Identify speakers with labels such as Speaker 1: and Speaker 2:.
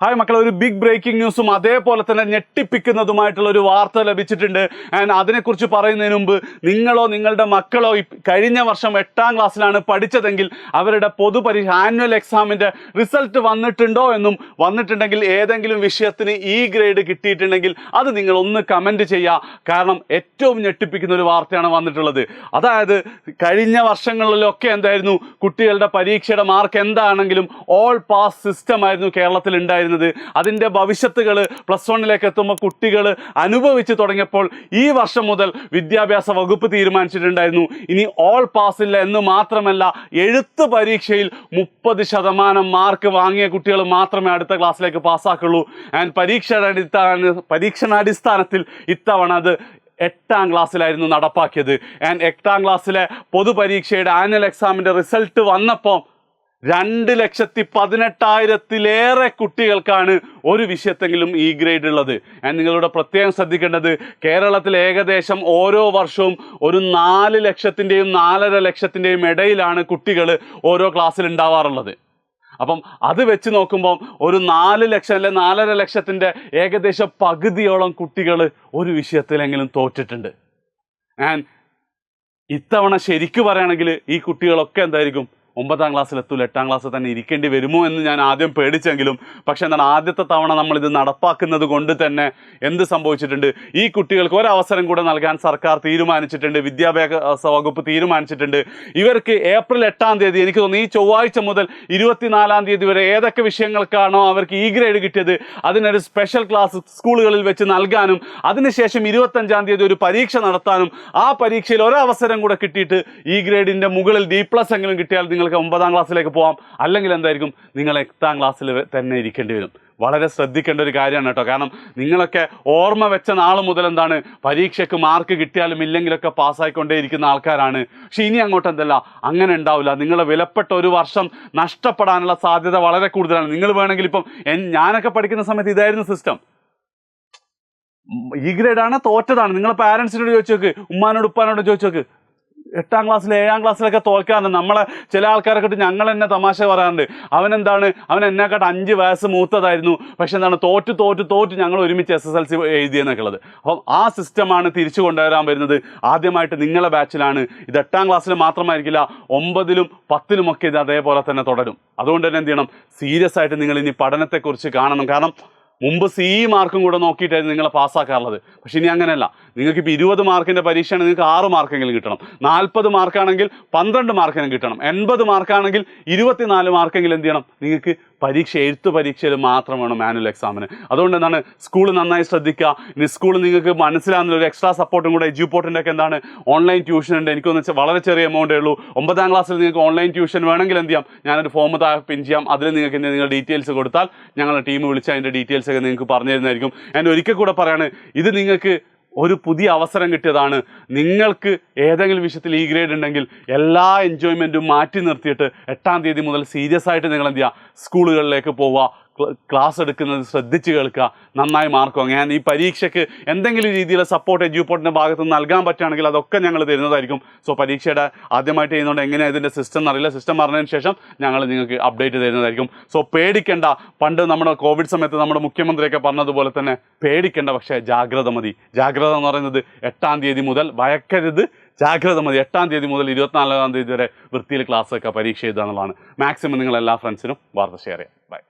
Speaker 1: Hi മക്കളെ, ഒരു big breaking ന്യൂസും അതേപോലെ തന്നെ ഞെട്ടിപ്പിക്കുന്നതുമായിട്ടുള്ള ഒരു വാർത്ത ലഭിച്ചിട്ടുണ്ട്. ആൻഡ് അതിനെക്കുറിച്ച് പറയുന്നതിന് മുമ്പ് നിങ്ങളോ നിങ്ങളുടെ മക്കളോ കഴിഞ്ഞ വർഷം 8ാം ക്ലാസ്സിലാണ് പഠിച്ചതെങ്കിൽ അവരുടെ ആനുവൽ എക്സാമിൻ്റെ റിസൾട്ട് വന്നിട്ടുണ്ടോ എന്നും വന്നിട്ടുണ്ടെങ്കിൽ ഏതെങ്കിലും വിഷയത്തിന് ഈ ഗ്രേഡ് കിട്ടിയിട്ടുണ്ടെങ്കിൽ അത് നിങ്ങൾ ഒന്ന് കമൻറ്റ് ചെയ്യുക. കാരണം ഏറ്റവും ഞെട്ടിപ്പിക്കുന്ന ഒരു വാർത്തയാണ് വന്നിട്ടുള്ളത്. അതായത് കഴിഞ്ഞ വർഷങ്ങളിലൊക്കെ എന്തായിരുന്നു, കുട്ടികളുടെ പരീക്ഷയുടെ മാർക്ക് എന്താണെങ്കിലും ഓൾ പാസ് സിസ്റ്റം ആയിരുന്നു കേരളത്തിൽ ഉണ്ടായിരുന്നത്. അതിൻ്റെ ഭവിഷ്യത്തുകൾ +1 എത്തുമ്പോൾ കുട്ടികൾ അനുഭവിച്ചു തുടങ്ങിയപ്പോൾ ഈ വർഷം മുതൽ വിദ്യാഭ്യാസ വകുപ്പ് തീരുമാനിച്ചിട്ടുണ്ടായിരുന്നു, ഇനി ഓൾ പാസ് ഇല്ല എന്ന് മാത്രമല്ല, എഴുത്ത് പരീക്ഷയിൽ 30% മാർക്ക് വാങ്ങിയ കുട്ടികൾ മാത്രമേ അടുത്ത ക്ലാസ്സിലേക്ക് പാസ്സാക്കുള്ളൂ. ആൻഡ് പരീക്ഷണാടിസ്ഥാനത്തിൽ ഇത്തവണ അത് 8ാം ക്ലാസ്സിലായിരുന്നു നടപ്പാക്കിയത്. ആൻഡ് 8ാം ക്ലാസ്സിലെ പൊതുപരീക്ഷയുടെ ആനുവൽ എക്സാമിൻ്റെ റിസൾട്ട് വന്നപ്പോൾ 2,18,000-ലേറെ കുട്ടികൾക്കാണ് ഒരു വിഷയത്തെങ്കിലും ഈ ഗ്രേഡ് ഉള്ളത്. നിങ്ങളുടെ പ്രത്യേകം ശ്രദ്ധിക്കേണ്ടത്, കേരളത്തിൽ ഏകദേശം ഓരോ വർഷവും ഒരു 4 ലക്ഷത്തിൻ്റെയും 4.5 ലക്ഷത്തിൻ്റെയും ഇടയിലാണ് കുട്ടികൾ ഓരോ ക്ലാസ്സിൽ ഉണ്ടാവാറുള്ളത്. അപ്പം അത് വെച്ച് നോക്കുമ്പോൾ ഒരു 4 ലക്ഷം അല്ലെ 4.5 ലക്ഷത്തിൻ്റെ ഏകദേശം പകുതിയോളം കുട്ടികൾ ഒരു വിഷയത്തിലെങ്കിലും തോറ്റിട്ടുണ്ട്. ആൻഡ് ഇത്തവണ ശരിക്കും പറയുകയാണെങ്കിൽ ഈ കുട്ടികളൊക്കെ എന്തായിരിക്കും, 9ാം ക്ലാസ്സിലെത്തൂല, 8ാം ക്ലാസ്സിൽ തന്നെ ഇരിക്കേണ്ടി വരുമോ എന്ന് ഞാൻ ആദ്യം പേടിച്ചെങ്കിലും പക്ഷേ എന്താണ്, ആദ്യത്തെ തവണ നമ്മളിത് നടപ്പാക്കുന്നത് കൊണ്ട് തന്നെ എന്ത് സംഭവിച്ചിട്ടുണ്ട്, ഈ കുട്ടികൾക്ക് ഒരവസരം കൂടെ നൽകാൻ സർക്കാർ തീരുമാനിച്ചിട്ടുണ്ട്, വിദ്യാഭ്യാസ വകുപ്പ് തീരുമാനിച്ചിട്ടുണ്ട്. ഇവർക്ക് ഏപ്രിൽ 8ാം തീയതി, എനിക്ക് തോന്നുന്നു ഈ ചൊവ്വാഴ്ച മുതൽ 24ാം തീയതി വരെ ഏതൊക്കെ വിഷയങ്ങൾക്കാണോ അവർക്ക് ഈ ഗ്രേഡ് കിട്ടിയത് അതിനൊരു സ്പെഷ്യൽ ക്ലാസ് സ്കൂളുകളിൽ വെച്ച് നൽകാനും അതിനുശേഷം 25ാം തീയതി ഒരു പരീക്ഷ നടത്താനും ആ പരീക്ഷയിൽ ഒരവസരം കൂടെ കിട്ടിയിട്ട് ഈ ഗ്രേഡിൻ്റെ മുകളിൽ D+ എങ്കിലും കിട്ടിയാൽ നിങ്ങൾക്ക് 9ാം ക്ലാസ്സിലേക്ക് പോകാം. അല്ലെങ്കിൽ എന്തായിരിക്കും, നിങ്ങൾ 8ാം ക്ലാസ്സിൽ തന്നെ ഇരിക്കേണ്ടി വരും. വളരെ ശ്രദ്ധിക്കേണ്ട ഒരു കാര്യമാണ് കേട്ടോ. കാരണം നിങ്ങളൊക്കെ ഓർമ്മ വെച്ച നാൾ മുതൽ എന്താണ്, പരീക്ഷയ്ക്ക് മാർക്ക് കിട്ടിയാലും ഇല്ലെങ്കിലൊക്കെ പാസ്സായിക്കൊണ്ടേയിരിക്കുന്ന ആൾക്കാരാണ്. പക്ഷെ ഇനി അങ്ങോട്ട് എന്തല്ല, അങ്ങനെ ഉണ്ടാവില്ല. നിങ്ങളെ വിലപ്പെട്ട ഒരു വർഷം നഷ്ടപ്പെടാനുള്ള സാധ്യത വളരെ കൂടുതലാണ്. നിങ്ങൾ വേണമെങ്കിൽ ഇപ്പം ഞാനൊക്കെ പഠിക്കുന്ന സമയത്ത് ഇതായിരുന്നു സിസ്റ്റം. ഈ ഗ്രേഡാണ്, തോറ്റതാണ്. നിങ്ങളെ പാരൻസിനോട് ചോദിച്ചു നോക്ക്, ഉമ്മാനോട് ഉപ്പാനോട് ചോദിച്ചു നോക്ക്. 8ാം ക്ലാസ്സിൽ 7ാം ക്ലാസ്സിലൊക്കെ തോൽക്കാറുണ്ട്. നമ്മളെ ചില ആൾക്കാരൊക്കെ ഇട്ട് ഞങ്ങൾ എന്നെ തമാശ പറയാറുണ്ട്, അവൻ എന്നെക്കാട്ട് 5 വയസ്സ് മൂത്തതായിരുന്നു, പക്ഷെ എന്താണ്, തോറ്റ് ഞങ്ങൾ ഒരുമിച്ച് SSLC എഴുതിയെന്നൊക്കെ ഉള്ളത്. അപ്പം ആ സിസ്റ്റമാണ് തിരിച്ചു കൊണ്ടുവരാൻ വരുന്നത്. ആദ്യമായിട്ട് നിങ്ങളെ ബാച്ചിലാണ് ഇത്. 8ാം ക്ലാസ്സിൽ മാത്രമായിരിക്കില്ല, 9ലും 10ലും ഒക്കെ ഇത് അതേപോലെ തന്നെ തുടരും. അതുകൊണ്ട് തന്നെ എന്ത് ചെയ്യണം, സീരിയസ് ആയിട്ട് നിങ്ങൾ ഇനി പഠനത്തെക്കുറിച്ച് കാണണം. കാരണം മുമ്പ് CE മാർക്കും കൂടെ നോക്കിയിട്ടായിരുന്നു നിങ്ങളെ പാസ്സാക്കാറുള്ളത്. പക്ഷെ ഇനി അങ്ങനെയല്ല. നിങ്ങൾക്കിപ്പോൾ 20 മാർക്കിൻ്റെ പരീക്ഷയാണ്, നിങ്ങൾക്ക് 6 മാർക്കെങ്കിലും കിട്ടണം. 40 മാർക്കാണെങ്കിൽ 12 മാർക്കെങ്കിലും കിട്ടണം. 80 മാർക്കാണെങ്കിൽ 24 മാർക്കെങ്കിലും എന്ത് ചെയ്യണം, നിങ്ങൾക്ക് എഴുത്ത് പരീക്ഷയിൽ മാത്രം വേണം ആനുവൽ എക്സാമിന്. അതുകൊണ്ട് എന്താണ്, സ്കൂൾ നന്നായി ശ്രദ്ധിക്കുക. ഇനി സ്കൂൾ നിങ്ങൾക്ക് മനസ്സിലാകുന്ന ഒരു എക്സ്ട്രാ സപ്പോർട്ടും കൂടെ എഡ്യൂപോർട്ടിൻ്റെ ഒക്കെ എന്താണ്, ഓൺലൈൻ ട്യൂഷൻ ഉണ്ട്. എനിക്കൊന്ന് വെച്ചാൽ വളരെ ചെറിയ എമൗണ്ടേ ഉള്ളൂ. 9ാം ക്ലാസ്സിൽ നിങ്ങൾക്ക് ഓൺലൈൻ ട്യൂഷൻ വേണമെങ്കിൽ എന്ത് ചെയ്യാം, ഞാനൊരു ഫോം പിൻ ചെയ്യാം. അതിൽ നിങ്ങൾക്ക് നിങ്ങളുടെ ഡീറ്റെയിൽസ് കൊടുത്താൽ ഞങ്ങളുടെ ടീം വിളിച്ച് അതിൻ്റെ ഡീറ്റെയിൽസ് ഒക്കെ നിങ്ങൾക്ക് പറഞ്ഞു തരുന്നതായിരിക്കും. ഞാൻ ഒരിക്കൽ കൂടെ പറയാണ്, ഇത് നിങ്ങൾക്ക് ഒരു പുതിയ അവസരം കിട്ടിയതാണ്. നിങ്ങൾക്ക് ഏതെങ്കിലും വിഷയത്തിൽ ഈ ഗ്രേഡ് ഉണ്ടെങ്കിൽ എല്ലാ എൻജോയ്മെൻറ്റും മാറ്റി നിർത്തിയിട്ട് 8ാം തീയതി മുതൽ സീരിയസ് ആയിട്ട് നിങ്ങൾ എന്ത് ചെയ്യുക, സ്കൂളുകളിലേക്ക് പോവുക, ക്ലാസ് എടുക്കുന്നത് ശ്രദ്ധിച്ച് കേൾക്കുക, നന്നായി മാർക്ക് വാങ്ങുക. ഞാൻ ഈ പരീക്ഷയ്ക്ക് എന്തെങ്കിലും രീതിയിലുള്ള സപ്പോർട്ട് എഡ്യൂപോർട്ടിൻ്റെ ഭാഗത്ത് നിന്ന് നൽകാൻ പറ്റുകയാണെങ്കിൽ അതൊക്കെ ഞങ്ങൾ തരുന്നതായിരിക്കും. സോ പരീക്ഷയുടെ ആദ്യമായിട്ട് ചെയ്യുന്നതുകൊണ്ട് എങ്ങനെയാണ് ഇതിൻ്റെ സിസ്റ്റം എന്നറിയില്ല. സിസ്റ്റം പറഞ്ഞതിന് ശേഷം ഞങ്ങൾ നിങ്ങൾക്ക് അപ്ഡേറ്റ് തരുന്നതായിരിക്കും. സോ പേടിക്കേണ്ട. പണ്ട് നമ്മുടെ കോവിഡ് സമയത്ത് നമ്മുടെ മുഖ്യമന്ത്രിയൊക്കെ പറഞ്ഞതുപോലെ തന്നെ പേടിക്കേണ്ട, പക്ഷേ ജാഗ്രത മതി. ജാഗ്രത എന്ന് പറയുന്നത് 8ാം തീയതി മുതൽ ഭയക്കരുത്, ജാഗ്രത മതി. 8ാം തീയതി മുതൽ 24ാം തീയതി വരെ വൃത്തിയിൽ ക്ലാസ്സൊക്കെ പരീക്ഷ എഴുതുക എന്നുള്ളതാണ്. മാക്സിമം നിങ്ങൾ എല്ലാ ഫ്രണ്ട്സിനും വാർത്ത ഷെയർ ചെയ്യാം. ബൈ.